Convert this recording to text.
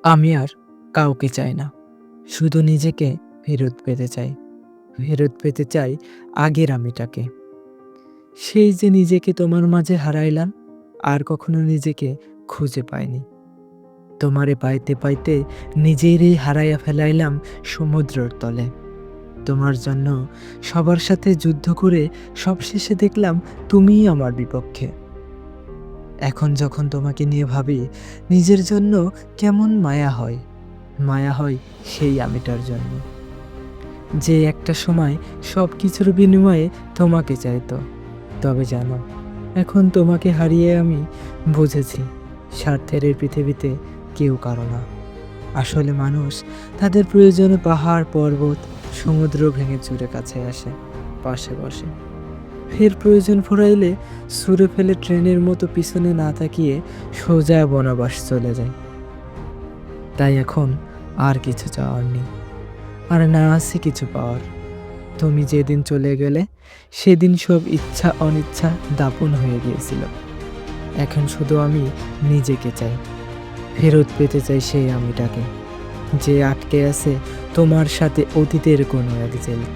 আমি আর কাউকে চাই না। শুধু নিজেকে ফেরত পেতে চাই। ফেরত পেতে চাই আগের আমিটাকে। সেই যে নিজেকে তোমার মাঝে হারাইলাম, আর কখনো নিজেকে খুঁজে পাইনি। তোমারে পাইতে, পাইতে নিজেরই হারাইয়া ফেলাইলাম সমুদ্রের তলে। তোমার জন্য সবার সাথে যুদ্ধ করে সবশেষে দেখলাম তুমিই আমার বিপক্ষে। এখন যখন তোমাকে নিয়ে ভাবি, নিজের জন্য কেমন মায়া হয়। মায়া হয় সেই আমিটার জন্য, যে একটা সময় সবকিছুর বিনিময়ে তোমাকে চাইতো। তবে জানো, এখন তোমাকে হারিয়ে আমি বুঝেছি, স্বার্থের এই পৃথিবীতে কেউ কারো না। আসলে মানুষ তাদের প্রয়োজনে পাহাড় পর্বত সমুদ্র ভেঙে চুরে কাছে আসে, পাশে বসে। ফের প্রয়োজন ফুরাইলে ছুঁড়ে ফেলে ট্রেনের মতো পিছনে না তাকিয়ে সোজা বনবাস চলে যায়। তাই এখন আর কিছু চাওয়ার নেই, আর না আছে কিছু পাওয়ার। তুমি যেদিন চলে গেলে সেদিন সব ইচ্ছা অনিচ্ছা দাপন হয়ে গিয়েছিল। এখন শুধু আমি নিজেকে চাই, ফেরত পেতে চাই সেই আমিটাকে, যে আটকে আছে তোমার সাথে অতীতের কোনো এক জেলে।